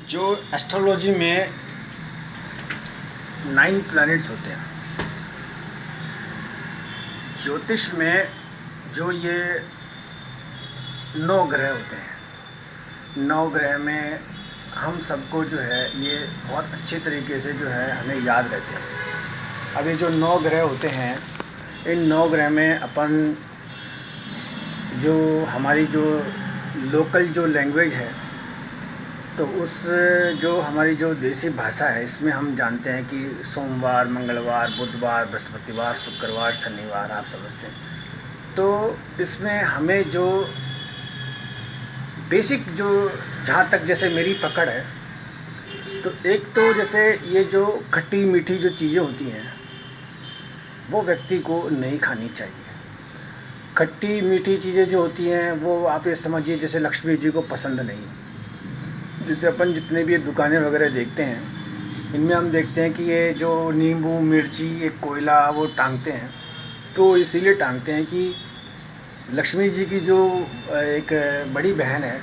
जो एस्ट्रोलॉजी में 9 प्लैनेट्स होते हैं, ज्योतिष में जो ये 9 ग्रह होते हैं, 9 ग्रह में हम सबको जो है ये बहुत अच्छे तरीके से जो है हमें याद रहते हैं। अब ये जो 9 ग्रह होते हैं, इन 9 ग्रह में अपन जो हमारी जो लोकल जो लैंग्वेज है, तो उस जो हमारी जो देसी भाषा है, इसमें हम जानते हैं कि सोमवार, मंगलवार, बुधवार, बृहस्पतिवार, शुक्रवार, शनिवार, आप समझते हैं। तो इसमें हमें जो बेसिक जो जहाँ तक जैसे मेरी पकड़ है, तो एक तो जैसे ये जो खट्टी मीठी जो चीज़ें होती हैं वो व्यक्ति को नहीं खानी चाहिए। खट्टी मीठी चीज़ें जो होती हैं वो आप ये समझिए जैसे लक्ष्मी जी को पसंद नहीं। जैसे अपन जितने भी दुकानें वगैरह देखते हैं, इनमें हम देखते हैं कि ये जो नींबू, मिर्ची, एक कोयला वो टांगते हैं, तो इसीलिए टांगते हैं कि लक्ष्मी जी की जो एक बड़ी बहन है,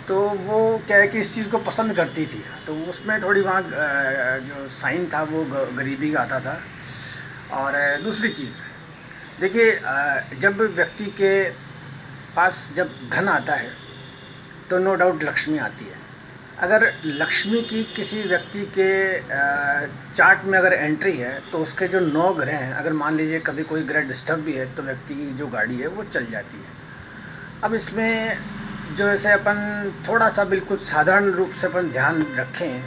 तो वो क्या है कि इस चीज़ को पसंद करती थी। तो उसमें थोड़ी वहाँ जो साइन था वो गरीबी का आता था। और दूसरी चीज़ देखिए, जब व्यक्ति के पास जब धन आता है तो नो डाउट लक्ष्मी आती है। अगर लक्ष्मी की किसी व्यक्ति के चार्ट में अगर एंट्री है, तो उसके जो 9 ग्रह हैं, अगर मान लीजिए कभी कोई ग्रह डिस्टर्ब भी है, तो व्यक्ति की जो गाड़ी है वो चल जाती है। अब इसमें जो ऐसे अपन थोड़ा सा बिल्कुल साधारण रूप से अपन ध्यान रखें,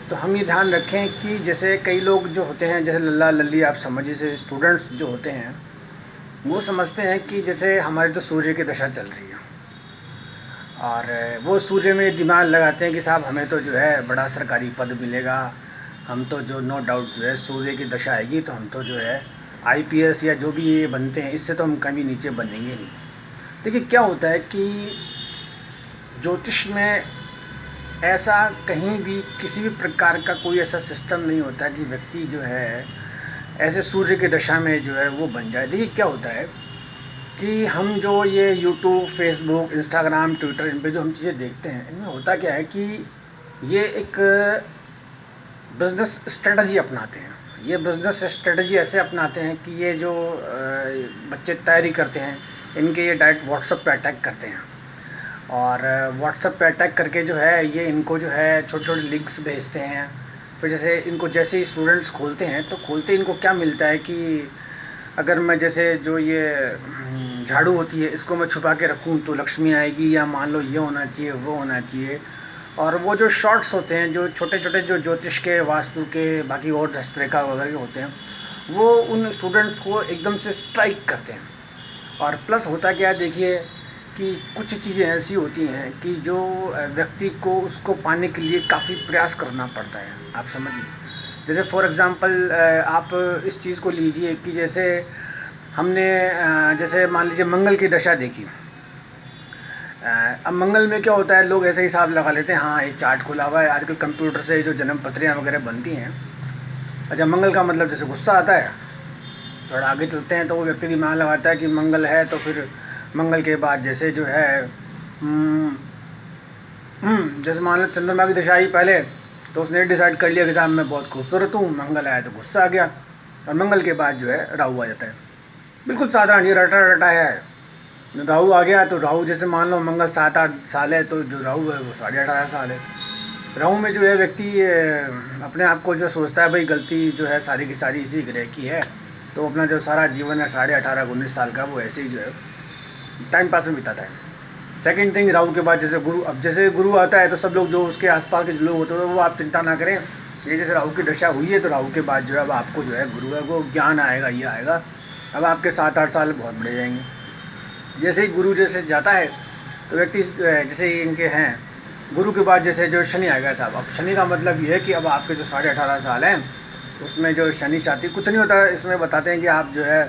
तो हम ये ध्यान रखें कि जैसे कई लोग जो होते हैं, जैसे लल्ला लल्ली आप समझिए, से स्टूडेंट्स जो होते हैं वो समझते हैं कि जैसे हमारे तो सूर्य की दशा चल रही है, और वो सूर्य में दिमाग लगाते हैं कि साहब हमें तो जो है बड़ा सरकारी पद मिलेगा, हम तो जो नो डाउट जो है सूर्य की दशा आएगी तो हम तो जो है आईपीएस या जो भी ये बनते हैं, इससे तो हम कभी नीचे बनेंगे नहीं। देखिए क्या होता है कि ज्योतिष में ऐसा कहीं भी किसी भी प्रकार का कोई ऐसा सिस्टम नहीं होता कि व्यक्ति जो है ऐसे सूर्य की दशा में जो है वो बन जाए। देखिए क्या होता है कि हम जो ये यूट्यूब, फेसबुक, इंस्टाग्राम, ट्विटर, इन पे जो हम चीज़ें देखते हैं, इनमें होता क्या है कि ये एक बिज़नेस स्ट्रेटजी अपनाते हैं। ये बिज़नेस स्ट्रेटजी ऐसे अपनाते हैं कि ये जो बच्चे तैयारी करते हैं, इनके ये डायरेक्ट व्हाट्सएप पे अटैक करते हैं, और व्हाट्सएप पे अटैक करके जो है ये इनको जो है छोटे छोटे लिंक्स भेजते हैं। फिर जैसे इनको जैसे ही स्टूडेंट्स खोलते हैं, तो खोलते इनको क्या मिलता है कि अगर मैं जैसे जो ये झाड़ू होती है इसको मैं छुपा के रखूँ तो लक्ष्मी आएगी, या मान लो ये होना चाहिए, वो होना चाहिए। और वो जो शॉर्ट्स होते हैं, जो छोटे छोटे जो ज्योतिष के, वास्तु के, बाकी और हस्तरेखा वगैरह होते हैं, वो उन स्टूडेंट्स को एकदम से स्ट्राइक करते हैं। और प्लस होता क्या है, देखिए कि कुछ चीज़ें ऐसी होती हैं कि जो व्यक्ति को उसको पाने के लिए काफ़ी प्रयास करना पड़ता है, आप समझिए। जैसे फॉर एग्ज़ाम्पल आप इस चीज़ को लीजिए कि जैसे हमने जैसे मान लीजिए मंगल की दशा देखी। अब मंगल में क्या होता है, लोग ऐसे हिसाब लगा लेते हैं, हाँ ये चार्ट खुला हुआ है, आजकल कंप्यूटर से जो जन्म पत्रियाँ वगैरह बनती हैं। अच्छा, मंगल का मतलब जैसे गुस्सा आता है, थोड़ा आगे चलते हैं तो वो व्यक्ति दिमाग लगाता है कि मंगल है, तो फिर मंगल के बाद जैसे जो है जैसे मान लो चंद्रमा की दशा आई पहले, तो उसने डिसाइड कर लिया कि साहब मैं बहुत खूबसूरत हूँ, मंगल आया तो गुस्सा आ गया, और मंगल के बाद जो है राहु आ जाता है। बिल्कुल साधारण, ये रटा रटा है। राहु आ गया तो राहु जैसे मान लो मंगल 7-8 साल है, तो जो राहु है वो 18.5 साल है। राहु में जो है व्यक्ति अपने आप को जो सोचता है भाई गलती जो है सारी की सारी इसी ग्रह की है, तो अपना जो सारा जीवन है 18.5-19 साल का वो ऐसे ही जो है टाइम पास में बिताता है। सेकंड थिंग, राहु के बाद जैसे गुरु, अब जैसे गुरु आता है तो सब लोग जो उसके आसपास के जो लोग होते हैं वो आप चिंता ना करें, ये जैसे राहु की दशा हुई है तो राहु के बाद जो है अब आपको जो है गुरु है वो ज्ञान आएगा, ये आएगा। अब आपके 7-8 साल बहुत बढ़ जाएंगे। जैसे ही गुरु जैसे जाता है तो व्यक्ति जैसे इनके हैं, गुरु के बाद जैसे जो शनि आएगा साहब। अब शनि का मतलब ये है कि अब आपके जो 18.5 साल हैं उसमें जो शनि साथी कुछ नहीं होता है, इसमें बताते हैं कि आप जो है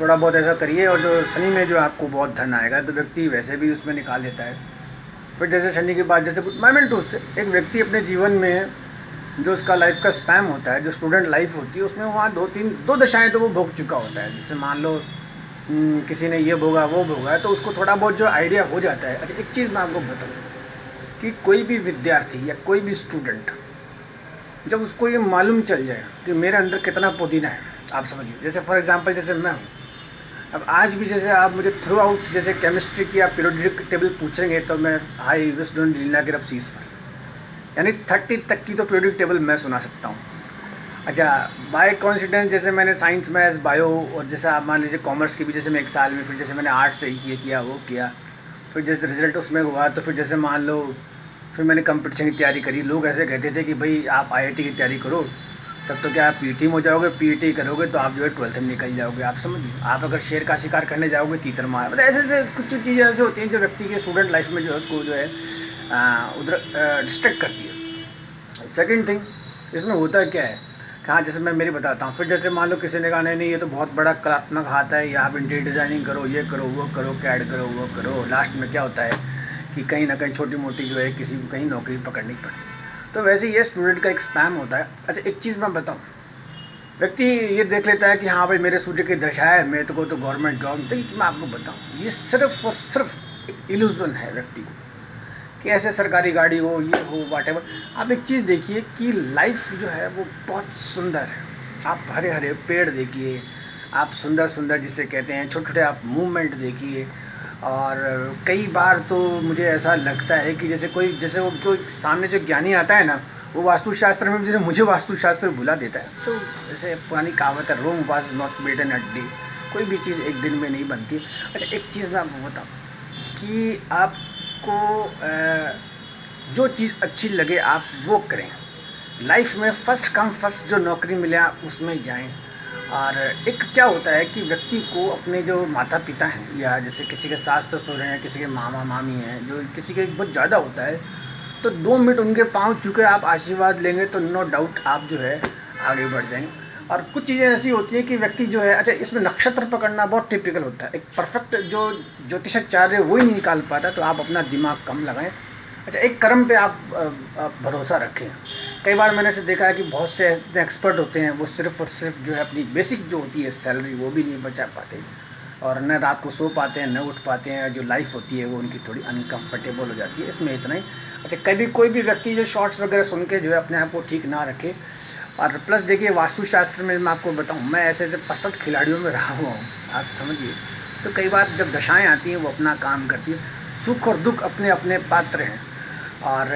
थोड़ा बहुत ऐसा करिए, और जो शनि में जो आपको बहुत धन आएगा तो व्यक्ति वैसे भी उसमें निकाल लेता है। फिर जैसे शनि के बाद जैसे मैं टू से एक व्यक्ति अपने जीवन में जो उसका लाइफ का स्पैम होता है, जो स्टूडेंट लाइफ होती है, उसमें वहाँ 2 दशाएँ तो वो भोग चुका होता है। जैसे मान लो किसी ने ये भोगा वो भोगा, तो उसको थोड़ा बहुत जो आइडिया हो जाता है। अच्छा, एक चीज़ मैं आपको बताऊँ, कि कोई भी विद्यार्थी या कोई भी स्टूडेंट जब उसको ये मालूम चल जाए कि मेरे अंदर कितना पुदीना है, आप समझिए, जैसे फॉर एग्जांपल जैसे मैं हूँ, अब आज भी जैसे आप मुझे थ्रू आउट जैसे केमिस्ट्री की आप पीरियोडिक टेबल पूछेंगे तो मैं हाई वेस्ट लीला गिरफ सीस पर, यानी 30 तक की तो पीरियोडिक टेबल मैं सुना सकता हूँ। अच्छा, बाय कॉन्सिडेंस जैसे मैंने साइंस, मैथ्स, बायो और जैसे आप मान लीजिए कॉमर्स की भी जैसे मैं एक साल में, फिर जैसे मैंने आर्ट्स से ये किया वो किया, फिर जैसे रिजल्ट उसमें हुआ तो फिर जैसे मान लो फिर मैंने कंपटीशन की तैयारी करी। लोग ऐसे कहते थे कि भाई आप आईआईटी की तैयारी करो, तब तो क्या आप पीटी में हो जाओगे, पीटी करोगे तो आप जो है 12th में निकल जाओगे, आप समझिए। आप अगर शेर का शिकार करने जाओगे तीतर मार, मतलब ऐसे ऐसे कुछ चीज़ें ऐसे होती हैं जो व्यक्ति के स्टूडेंट लाइफ में जो है उसको जो है उधर डिस्ट्रैक्ट करती है। सेकेंड थिंग, इसमें होता क्या है, हाँ जैसे मैं मेरी बताता हूँ। फिर जैसे मान लो किसी ने कहा नहीं ये तो बहुत बड़ा कलात्मक हाथ है, यहाँ पर इंटीरियर डिज़ाइनिंग करो, ये करो, वो करो, कैड करो, वो करो, लास्ट में क्या होता है कि कहीं ना कहीं छोटी मोटी जो है किसी को कहीं नौकरी पकड़नी पड़ती। तो वैसे ये स्टूडेंट का एक स्पैम होता है। अच्छा, एक चीज़ मैं बताऊँ, व्यक्ति ये देख लेता है कि हाँ भाई मेरे सूर्य की दशा है, मेरे को तो गवर्नमेंट जॉब, देखिए मैं आपको बताऊँ, ये सिर्फ और सिर्फ एक इल्यूजन है व्यक्ति को कि ऐसे सरकारी गाड़ी हो, ये हो, व्हाटएवर। आप एक चीज़ देखिए कि लाइफ जो है वो बहुत सुंदर है। आप हरे हरे पेड़ देखिए, आप सुंदर सुंदर जिसे कहते हैं छोटे छोटे आप मूवमेंट देखिए। और कई बार तो मुझे ऐसा लगता है कि जैसे वो कोई सामने जो ज्ञानी आता है ना, वो वास्तुशास्त्र में जैसे मुझे वास्तुशास्त्र भुला देता है। तो जैसे पुरानी कहावत है, Rome was not made in a day, कोई भी चीज़ एक दिन में नहीं बनती। अच्छा, एक चीज़ मैं आपको बताऊँ कि आपको जो चीज़ अच्छी लगे आप वो करें। लाइफ में फर्स्ट कम फर्स्ट जो नौकरी मिले आप उसमें जाएं। और एक क्या होता है कि व्यक्ति को अपने जो माता पिता हैं, या जैसे किसी के सास ससुर हैं, किसी के मामा मामी हैं, जो किसी के बहुत ज़्यादा होता है, तो 2 मिनट उनके पाँव छू के आप आशीर्वाद लेंगे तो नो डाउट आप जो है आगे बढ़ जाएंगे। और कुछ चीज़ें ऐसी होती हैं कि व्यक्ति जो है, अच्छा इसमें नक्षत्र पकड़ना बहुत टिपिकल होता है। एक परफेक्ट जो ज्योतिषाचार्य वो ही नहीं निकाल पाता, तो आप अपना दिमाग कम लगाएं। अच्छा, एक कर्म पे आप भरोसा रखें। कई बार मैंने से देखा है कि बहुत से एक्सपर्ट होते हैं, वो सिर्फ और सिर्फ जो है अपनी बेसिक जो होती है सैलरी वो भी नहीं बचा पाते, और न रात को सो पाते हैं, न उठ पाते हैं। जो लाइफ होती है वो उनकी थोड़ी अनकंफर्टेबल हो जाती है। इसमें इतना ही। अच्छा, कभी कोई भी व्यक्ति जो शॉर्ट्स वगैरह सुन के जो है अपने आप को ठीक ना रखे। और प्लस देखिए, वास्तुशास्त्र में मैं आपको बताऊँ, मैं ऐसे ऐसे परफेक्ट खिलाड़ियों में रहा हुआ हूँ, आप समझिए। तो कई बार जब दशाएँ आती हैं वो अपना काम करती है। सुख और दुख अपने अपने पात्र हैं। और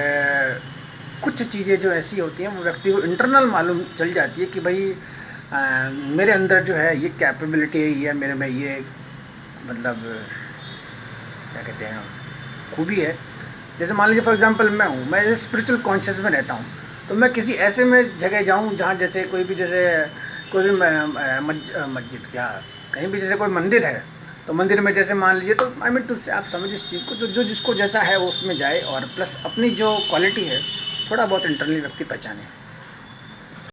कुछ चीज़ें जो ऐसी होती हैं वो व्यक्ति को इंटरनल मालूम चल जाती है कि भाई मेरे अंदर जो है ये कैपेबिलिटी है, ये मेरे में ये मतलब क्या कहते हैं खूबी है। जैसे मान लीजिए फॉर एग्जांपल मैं जैसे स्पिरिचुअल कॉन्शियस में रहता हूँ, तो मैं किसी ऐसे में जगह जाऊँ जहाँ जैसे कोई भी मस्जिद क्या कहीं भी जैसे कोई मंदिर है, तो मंदिर में जैसे मान लीजिए, तो आई मीन टू से आप समझ इस चीज़ को, तो जो जिसको जैसा है वो उसमें जाए, और प्लस अपनी जो क्वालिटी है थोड़ा बहुत इंटरनली व्यक्ति पहचाने।